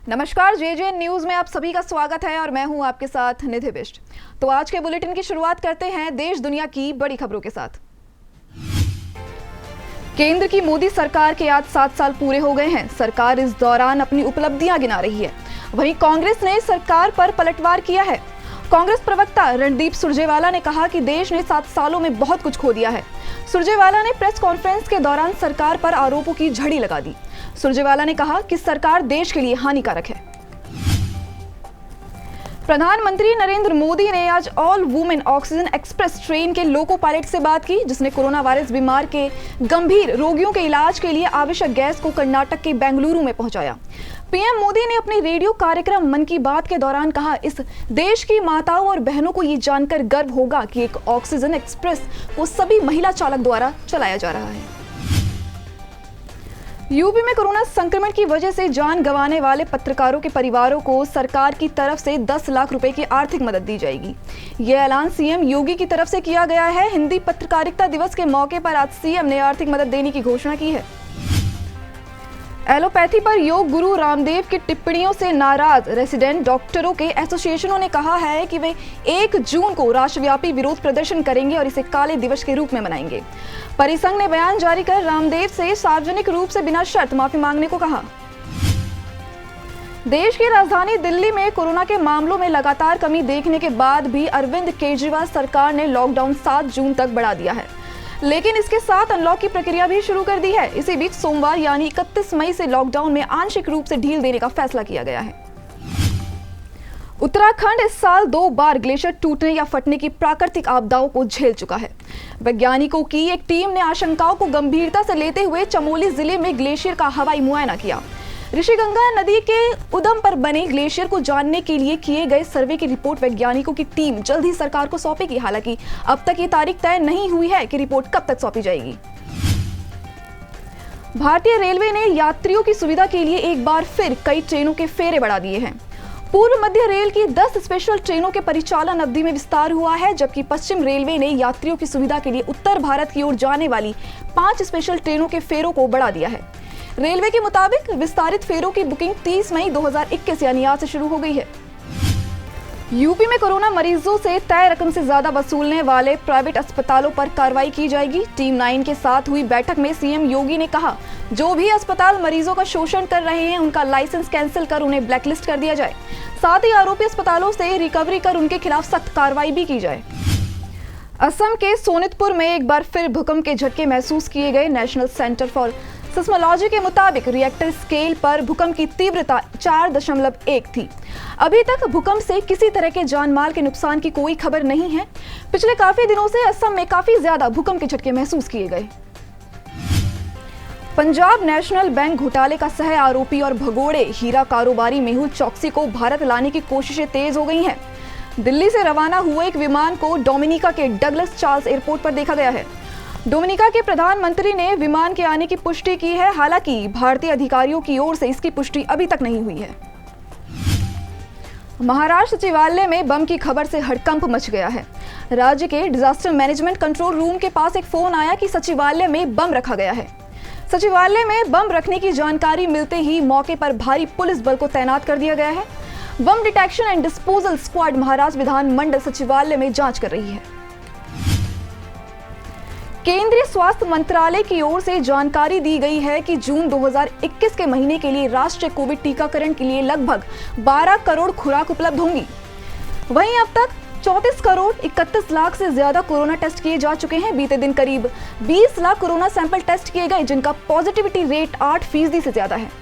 नमस्कार, जे न्यूज में आप सभी का स्वागत है और मैं हूं आपके साथ निधि बिष्ट। तो आज के बुलेटिन की शुरुआत करते हैं देश दुनिया की बड़ी खबरों के साथ। केंद्र की मोदी सरकार के आज 7 साल पूरे हो गए हैं। सरकार इस दौरान अपनी उपलब्धियां गिना रही है। वहीं कांग्रेस ने सरकार पर पलटवार किया है। कांग्रेस प्रवक्ता रणदीप सुरजेवाला ने कहा कि देश ने 7 सालों में बहुत कुछ खो दिया है। सुरजेवाला ने प्रेस कॉन्फ्रेंस के दौरान सरकार पर आरोपों की झड़ी लगा दी। सुरजेवाला ने कहा कि सरकार देश के लिए हानिकारक है। प्रधानमंत्री नरेंद्र मोदी ने आज all women oxygen express train के लोको पायलट से बात की, जिसने कोरोना वायरस बीमार के गंभीर रोगियों के इलाज के लिए आवश्यक गैस को कर्नाटक के बेंगलुरु में पहुंचाया। पीएम मोदी ने अपने रेडियो कार्यक्रम मन की बात के दौरान कहा, इस देश की माताओं और बहनों को ये जानकर गर्व होगा कि एक ऑक्सीजन एक्सप्रेस को सभी महिला चालक द्वारा चलाया जा रहा है। यूपी में कोरोना संक्रमण की वजह से जान गंवाने वाले पत्रकारों के परिवारों को सरकार की तरफ से 10 लाख रुपए की आर्थिक मदद दी जाएगी। यह ऐलान सीएम योगी की तरफ से किया गया है। हिंदी पत्रकारिता दिवस के मौके पर आज सीएम ने आर्थिक मदद देने की घोषणा की है। एलोपैथी पर योग गुरु रामदेव की टिप्पणियों से नाराज रेसिडेंट डॉक्टरों के एसोसिएशनों ने कहा है कि वे 1 जून को राष्ट्रव्यापी विरोध प्रदर्शन करेंगे और इसे काले दिवस के रूप में मनाएंगे। परिसंघ ने बयान जारी कर रामदेव से सार्वजनिक रूप से बिना शर्त माफी मांगने को कहा। देश की राजधानी दिल्ली में कोरोना के मामलों में लगातार कमी देखने के बाद भी अरविंद केजरीवाल सरकार ने लॉकडाउन 7 जून तक बढ़ा दिया है, लेकिन इसके साथ अनलॉक की प्रक्रिया भी शुरू कर दी है। इसी बीच सोमवार यानी 31 मई से लॉकडाउन में आंशिक रूप से ढील देने का फैसला किया गया है। उत्तराखंड इस साल 2 बार ग्लेशियर टूटने या फटने की प्राकृतिक आपदाओं को झेल चुका है। वैज्ञानिकों की एक टीम ने आशंकाओं को गंभीरता से लेते हुए चमोली जिले में ग्लेशियर का हवाई मुआयना किया। ऋषिगंगा नदी के उद्गम पर बने ग्लेशियर को जानने के लिए किए गए सर्वे की रिपोर्ट वैज्ञानिकों की टीम जल्द ही सरकार को सौंपेगी। हालांकि अब तक ये तारीख तय नहीं हुई है कि रिपोर्ट कब तक सौंपी जाएगी। भारतीय रेलवे ने यात्रियों की सुविधा के लिए एक बार फिर कई ट्रेनों के फेरे बढ़ा दिए हैं। पूर्व मध्य रेल की 10 स्पेशल ट्रेनों के परिचालन अवधि में विस्तार हुआ है, जबकि पश्चिम रेलवे ने यात्रियों की सुविधा के लिए उत्तर भारत की ओर जाने वाली 5 स्पेशल ट्रेनों के फेरों को बढ़ा दिया है। रेलवे के मुताबिक विस्तारित फेरों की बुकिंग 30 मई 2021 यानी आज से शुरू हो गई है। यूपी में कोरोना मरीजों से तय रकम से ज्यादा वसूलने वाले प्राइवेट अस्पतालों पर कार्रवाई की जाएगी। टीम 9 के साथ हुई बैठक में सीएम योगी ने कहा, जो भी अस्पताल मरीजों का शोषण कर रहे हैं उनका लाइसेंस कैंसिल कर उन्हें ब्लैकलिस्ट कर दिया जाए। साथ ही आरोपी अस्पतालों से रिकवरी कर उनके खिलाफ सख्त कार्रवाई भी की जाए। असम के सोनितपुर में एक बार फिर भूकंप के झटके महसूस किए गए। नेशनल सेंटर फॉर सिस्मोलॉजी के मुताबिक रिएक्टर स्केल पर भूकंप की तीव्रता 4.1 थी। अभी तक भूकंप से किसी तरह के जानमाल के नुकसान की कोई खबर नहीं है। पिछले काफी दिनों से असम में काफी ज्यादा भूकंप के झटके महसूस किए गए। पंजाब नेशनल बैंक घोटाले का सह आरोपी और भगोड़े हीरा कारोबारी मेहुल चौकसी को भारत लाने की कोशिशें तेज हो गई हैं। दिल्ली से रवाना हुए एक विमान को डोमिनिका के डगलस चार्ल्स एयरपोर्ट पर देखा गया है। डोमिनिका के प्रधानमंत्री ने विमान के आने की पुष्टि की है। हालांकि भारतीय अधिकारियों की ओर से इसकी पुष्टि अभी तक नहीं हुई है। महाराष्ट्र सचिवालय में बम की खबर से हड़कंप मच गया है। राज्य के डिजास्टर मैनेजमेंट कंट्रोल रूम के पास एक फोन आया कि सचिवालय में बम रखा गया है। सचिवालय में बम रखने की जानकारी मिलते ही मौके पर भारी पुलिस बल को तैनात कर दिया गया है। Bomb detection and disposal squad Maharashtra विधान मंडल सचिवालय में जांच कर रही है। केंद्रीय स्वास्थ्य मंत्रालय की ओर से जानकारी दी गई है कि जून 2021 के महीने के लिए राष्ट्रीय कोविड टीकाकरण के लिए लगभग 12 करोड़ खुराक उपलब्ध होंगी। वहीं अब तक 34 करोड़ 31 लाख से ज्यादा कोरोना टेस्ट किए जा चुके हैं। बीते दिन करीब 20 लाख कोरोना सैंपल टेस्ट किए गए, जिनका पॉजिटिविटी रेट 8% से ज्यादा है।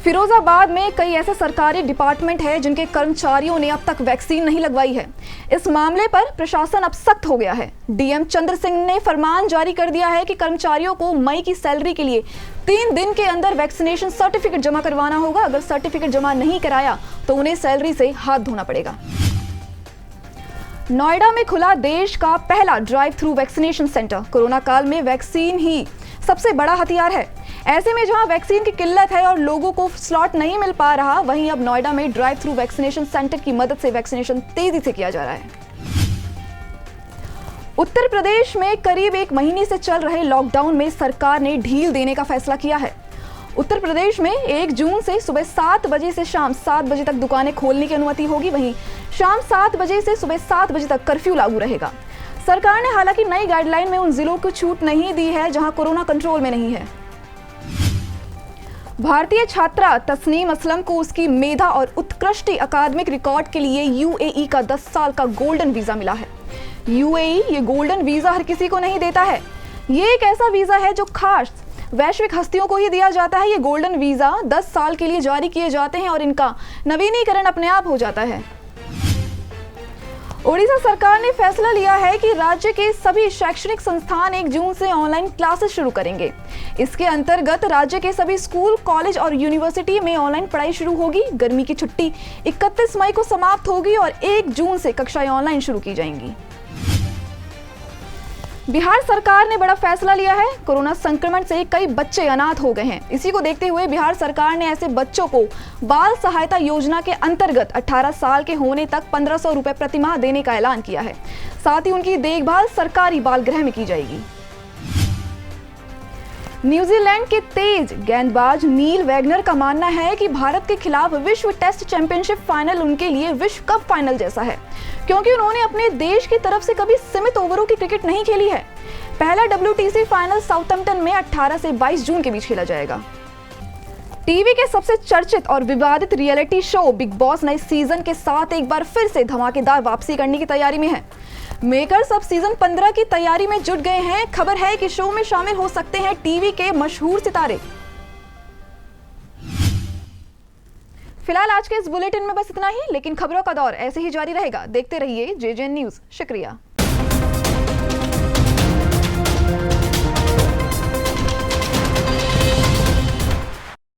फिरोजाबाद में कई ऐसे सरकारी डिपार्टमेंट हैं जिनके कर्मचारियों ने अब तक वैक्सीन नहीं लगवाई है। इस मामले पर प्रशासन अब सख्त हो गया है। डीएम चंद्र सिंह ने फरमान जारी कर दिया है कि कर्मचारियों को मई की सैलरी के लिए 3 दिन के अंदर वैक्सीनेशन सर्टिफिकेट जमा करवाना होगा। अगर सर्टिफिकेट जमा नहीं कराया तो उन्हें सैलरी से हाथ धोना पड़ेगा। नोएडा में खुला देश का पहला drive through vaccination centre. Corona काल में वैक्सीन ही सबसे बड़ा हथियार है। ऐसे में जहां वैक्सीन की किल्लत है और लोगों को स्लॉट नहीं मिल पा रहा, वहीं अब नोएडा में ड्राइव थ्रू वैक्सीनेशन सेंटर की मदद से वैक्सीनेशन तेजी से किया जा रहा है। उत्तर प्रदेश में करीब 1 महीने से चल रहे लॉकडाउन में सरकार ने ढील देने का फैसला किया है। उत्तर प्रदेश में 1 जून से सुबह 7 बजे से शाम 7 बजे तक दुकानें खोलने की अनुमति होगी। वहीं शाम 7 बजे से सुबह 7 बजे तक कर्फ्यू लागू रहेगा। सरकार ने हालांकि नई गाइडलाइन में उन जिलों को छूट नहीं दी है जहां कोरोना कंट्रोल में नहीं है। भारतीय छात्रा तस्नीम असलम को उसकी मेधा और उत्कृष्ट अकादमिक रिकॉर्ड के लिए यूएई का 10 साल का गोल्डन वीजा मिला है। यूएई ये गोल्डन वीजा हर किसी को नहीं देता है। ये एक ऐसा वीजा है जो खास वैश्विक हस्तियों को ही दिया जाता है। ये गोल्डन वीजा 10 साल के लिए जारी किए जाते हैं और इनका नवीनीकरण अपने आप हो जाता है। ओडिशा सरकार ने फैसला लिया है कि राज्य के सभी शैक्षणिक संस्थान 1 जून से ऑनलाइन क्लासेस शुरू करेंगे। इसके अंतर्गत राज्य के सभी स्कूल, कॉलेज और यूनिवर्सिटी में ऑनलाइन पढ़ाई शुरू होगी। गर्मी की छुट्टी 31 मई को समाप्त होगी और 1 जून से कक्षाएं ऑनलाइन शुरू की जाएंगी। बिहार सरकार ने बड़ा फैसला लिया है। कोरोना संक्रमण से कई बच्चे अनाथ हो गए हैं। इसी को देखते हुए बिहार सरकार ने ऐसे बच्चों को बाल सहायता योजना के अंतर्गत 18 साल के होने तक 1500 रुपए प्रति माह देने का ऐलान किया है। साथ ही उनकी देखभाल सरकारी बाल गृह में की जाएगी। न्यूजीलैंड के तेज गेंदबाज नील वैगनर का मानना है कि भारत के खिलाफ विश्व टेस्ट चैंपियनशिप फाइनल उनके लिए विश्व कप फाइनल जैसा है, क्योंकि उन्होंने अपने देश की तरफ से कभी सीमित ओवरों की क्रिकेट नहीं खेली है। पहला WTC फाइनल साउथम्पटन में 18 से 22 जून के बीच खेला जाएगा। टीवी के सबसे चर्चित और विवादित रियलिटी शो बिग बॉस नए सीजन के साथ एक बार फिर से धमाकेदार वापसी करने की तैयारी में है। मेकर्स अब सीजन 15 की तैयारी में जुट गए हैं। खबर है कि शो में शामिल हो सकते हैं टीवी के मशहूर सितारे। फिलहाल आज के इस बुलेटिन में बस इतना ही, लेकिन खबरों का दौर ऐसे ही जारी रहेगा। देखते रहिए JJN न्यूज़। शुक्रिया।